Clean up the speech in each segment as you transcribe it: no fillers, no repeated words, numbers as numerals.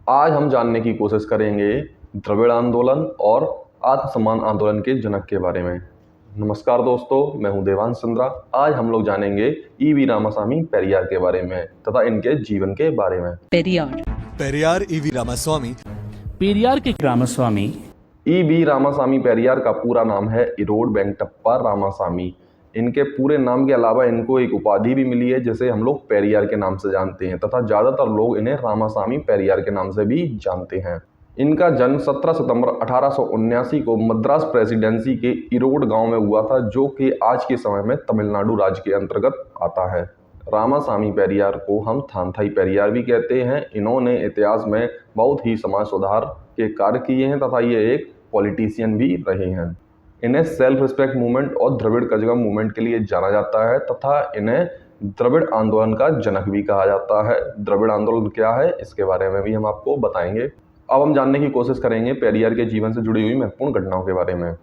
आज हम जानने की कोशिश करेंगे द्रविड़ आंदोलन और आत्मसम्मान आंदोलन के जनक के बारे में। नमस्कार दोस्तों, मैं हूं देवांश चंद्रा। आज हम लोग जानेंगे ईवी रामासामी पेरियार के बारे में तथा इनके जीवन के बारे में। पेरियार ईवी रामास्वामी। पेरियार के रामास्वामी ईवी रामासामी पेरियार का पूरा नाम है इरोड वेंकटप्पा रामासामी। इनके पूरे नाम के अलावा इनको एक उपाधि भी मिली है जिसे हम लोग पेरियार के नाम से जानते हैं तथा ज़्यादातर लोग इन्हें रामासामी पेरियार के नाम से भी जानते हैं। इनका जन्म 17 सितंबर 1879 को मद्रास प्रेसिडेंसी के इरोड गांव में हुआ था, जो कि आज के समय में तमिलनाडु राज्य के अंतर्गत आता है। रामासामी पेरियार को हम थानथाई पेरियार भी कहते हैं। इन्होंने इतिहास में बहुत ही समाज सुधार के कार्य किए हैं तथा ये एक पॉलिटिशियन भी रहे हैं। इन्हें सेल्फ रिस्पेक्ट मूवमेंट और द्रविड़ कजगम मूवमेंट के लिए जाना जाता है तथा इन्हें द्रविड़ आंदोलन का जनक भी कहा जाता है। द्रविड़ आंदोलन क्या है, इसके बारे में भी हम आपको बताएंगे। अब हम जानने की कोशिश करेंगे पेरियार के जीवन से जुड़ी हुई महत्वपूर्ण घटनाओं के बारे में।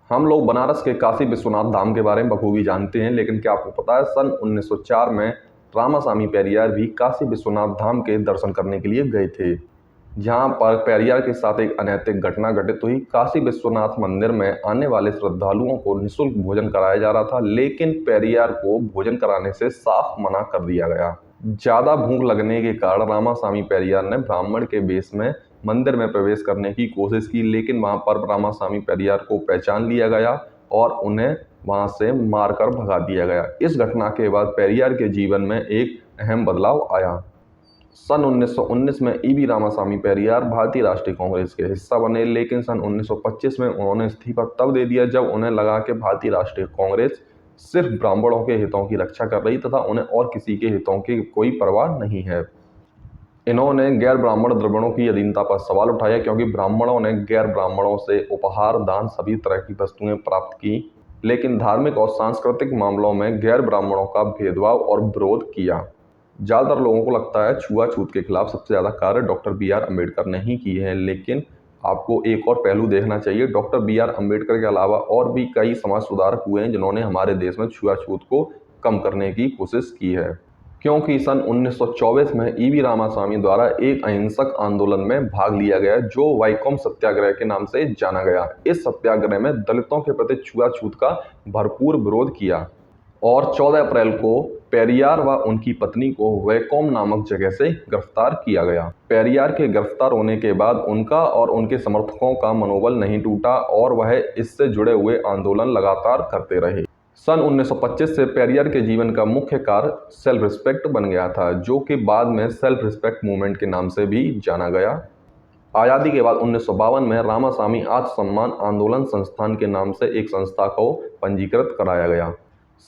हम लोग बनारस के काशी विश्वनाथ धाम के बारे में बखूबी जानते हैं, लेकिन क्या आपको पता है सन 1904 में रामासामी पेरियार भी काशी विश्वनाथ धाम के दर्शन करने के लिए गए थे, जहां पर पेरियार के साथ एक अनैतिक घटना घटित हुई। काशी विश्वनाथ मंदिर में आने वाले श्रद्धालुओं को निःशुल्क भोजन कराया जा रहा था, लेकिन पेरियार को भोजन कराने से साफ मना कर दिया गया। ज्यादा भूख लगने के कारण रामासामी पेरियार ने ब्राह्मण के वेश में मंदिर में प्रवेश करने की कोशिश की, लेकिन वहां पर रामासामी पेरियार को पहचान लिया गया और उन्हें वहां से मारकर भगा दिया गया। इस घटना के बाद पेरियार के जीवन में एक अहम बदलाव आया। सन 1919 में ईवी रामासामी पेरियार भारतीय राष्ट्रीय कांग्रेस के हिस्सा बने, लेकिन सन 1925 में उन्होंने इस्तीफा तब दे दिया जब उन्हें लगा कि भारतीय राष्ट्रीय कांग्रेस सिर्फ ब्राह्मणों के हितों की रक्षा कर रही तथा उन्हें और किसी के हितों की कोई परवाह नहीं है। इन्होंने गैर ब्राह्मण द्रविड़ों की अधीनता पर सवाल उठाया, क्योंकि ब्राह्मणों ने गैर ब्राह्मणों से उपहार, दान, सभी तरह की वस्तुएं प्राप्त की, लेकिन धार्मिक और सांस्कृतिक मामलों में गैर ब्राह्मणों का भेदभाव और विरोध किया। ज़्यादातर लोगों को लगता है छुआछूत के खिलाफ सबसे ज़्यादा कार्य डॉक्टर बी.आर. अम्बेडकर ने ही किए हैं, लेकिन आपको एक और पहलू देखना चाहिए। Doctor B R. अम्बेडकर के अलावा और भी कई समाज सुधारक हुए हैं जिन्होंने हमारे देश में छुआछूत को कम करने की कोशिश की है, क्योंकि सन 1924 में ईवी रामासामी द्वारा एक अहिंसक आंदोलन में भाग लिया गया जो वैकोम सत्याग्रह के नाम से जाना गया। इस सत्याग्रह में दलितों के प्रति छुआछूत का भरपूर विरोध किया और 14 अप्रैल को पेरियार व उनकी पत्नी को वैकोम नामक जगह से गिरफ्तार किया गया। पेरियार के गिरफ्तार होने के बाद उनका और उनके समर्थकों का मनोबल नहीं टूटा और वह इससे जुड़े हुए आंदोलन लगातार करते रहे। सन 1925 से पेरियार के जीवन का मुख्य कार्य सेल्फ रिस्पेक्ट बन गया था, जो कि बाद में सेल्फ रिस्पेक्ट मूवमेंट के नाम से भी जाना गया। आज़ादी के बाद 1952 में रामासामी आत्मसम्मान आंदोलन संस्थान के नाम से एक संस्था को पंजीकृत कराया गया।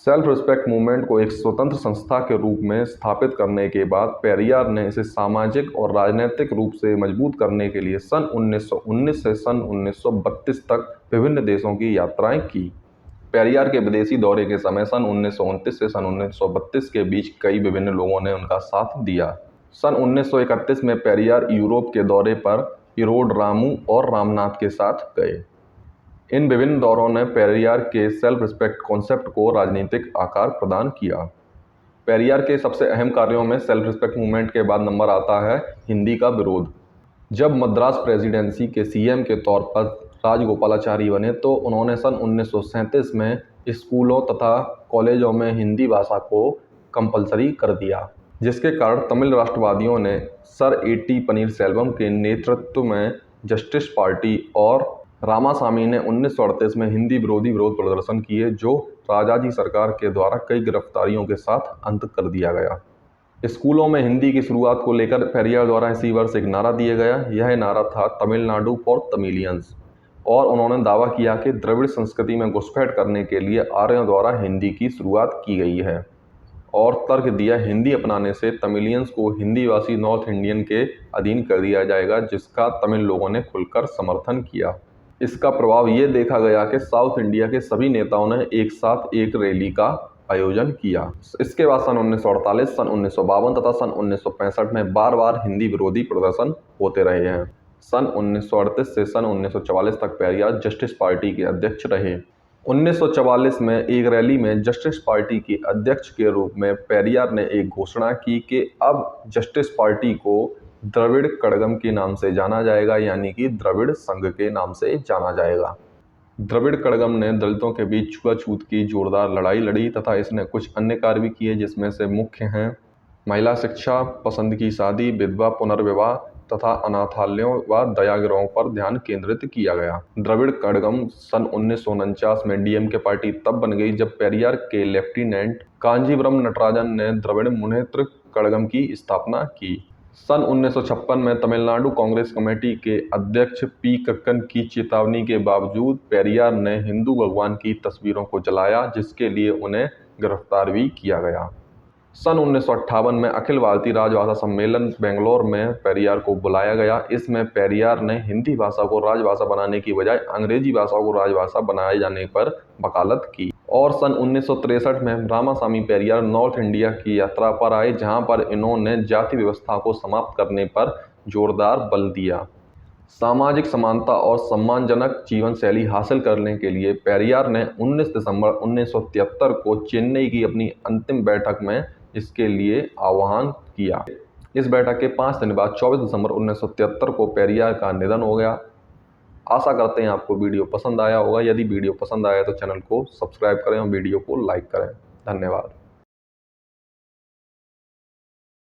सेल्फ रिस्पेक्ट मूवमेंट को एक स्वतंत्र संस्था के रूप में स्थापित करने के बाद पेरियार ने इसे सामाजिक और राजनीतिक रूप से मजबूत करने के लिए सन 1919 से सन 1932 तक विभिन्न देशों की यात्राएं की। पेरियार के विदेशी दौरे के समय सन 1929 से सन 1932 के बीच कई विभिन्न लोगों ने उनका साथ दिया। सन 1931 में पेरियार यूरोप के दौरे पर इरोड, रामू और रामनाथ के साथ गए। इन विभिन्न दौरों ने पेरियार के सेल्फ रिस्पेक्ट कॉन्सेप्ट को राजनीतिक आकार प्रदान किया। पेरियार के सबसे अहम कार्यों में सेल्फ रिस्पेक्ट मूवमेंट के बाद नंबर आता है हिंदी का विरोध। जब मद्रास प्रेसिडेंसी के सीएम के तौर पर राजगोपालाचारी बने तो उन्होंने सन 1937 में स्कूलों तथा कॉलेजों में हिंदी भाषा को कंपलसरी कर दिया, जिसके कारण तमिल राष्ट्रवादियों ने सर ए.टी. पनीरसेल्वम के नेतृत्व में जस्टिस पार्टी और रामासामी ने 1938 में हिंदी विरोधी विरोध प्रदर्शन किए, जो राजाजी सरकार के द्वारा कई गिरफ्तारियों के साथ अंत कर दिया गया। स्कूलों में हिंदी की शुरुआत को लेकर पेरियार द्वारा इसी वर्ष एक नारा दिया गया। यह नारा था तमिलनाडु फॉर तमिलियंस, और उन्होंने दावा किया कि द्रविड़ संस्कृति में घुसपैठ करने के लिए आर्यों द्वारा हिंदी की शुरुआत की गई है, और तर्क दिया हिंदी अपनाने से तमिलियंस को हिंदी भाषी नॉर्थ इंडियन के अधीन कर दिया जाएगा, जिसका तमिल लोगों ने खुलकर समर्थन किया। इसका प्रभाव ये देखा गया कि साउथ इंडिया के सभी नेताओं ने एक साथ एक रैली का आयोजन किया। इसके बाद सन 1948, सन 1952 तथा सन 1965 में बार बार हिंदी विरोधी प्रदर्शन होते रहे हैं। सन 1938 से सन 1944 तक पेरियार जस्टिस पार्टी के अध्यक्ष रहे। 1944 में एक रैली में जस्टिस पार्टी के अध्यक्ष के रूप में पेरियार ने एक घोषणा की कि अब जस्टिस पार्टी को द्रविड़ कड़गम के नाम से जाना जाएगा, यानी कि द्रविड़ संघ के नाम से जाना जाएगा। द्रविड़ कड़गम ने दलितों के बीच छुआछूत की जोरदार लड़ाई लड़ी तथा इसने कुछ अन्य कार्य भी किए, जिसमें से मुख्य हैं महिला शिक्षा, पसंद की शादी, विधवा पुनर्विवाह तथा अनाथालयों व दयागृहों पर ध्यान केंद्रित किया गया। द्रविड़ कड़गम सन 1949 में डीएमके पार्टी तब बन गई जब पेरियार के लेफ्टिनेंट कांजीवरम नटराजन ने द्रविड़ मुनेत्र कड़गम की स्थापना की। सन 1956 में तमिलनाडु कांग्रेस कमेटी के अध्यक्ष पी कक्कन की चेतावनी के बावजूद पेरियार ने हिंदू भगवान की तस्वीरों को जलाया, जिसके लिए उन्हें गिरफ्तार भी किया गया। सन 1958 में अखिल भारतीय राजभाषा सम्मेलन बेंगलोर में पेरियार को बुलाया गया। इसमें पेरियार ने हिंदी भाषा को राजभाषा बनाने की बजाय अंग्रेजी भाषा को राजभाषा बनाए जाने पर वकालत की। और सन 1963 में रामासामी पेरियार नॉर्थ इंडिया की यात्रा पर आए, जहां पर इन्होंने जाति व्यवस्था को समाप्त करने पर जोरदार बल दिया। सामाजिक समानता और सम्मानजनक जीवन शैली हासिल करने के लिए पेरियार ने 19 दिसंबर 1973 को चेन्नई की अपनी अंतिम बैठक में इसके लिए आह्वान किया। इस बैठक के 5 दिन बाद 24 दिसंबर 1973 को पेरियार का निधन हो गया। आशा करते हैं आपको वीडियो पसंद आया होगा। यदि वीडियो पसंद आया तो चैनल को सब्सक्राइब करें और वीडियो को लाइक करें। धन्यवाद।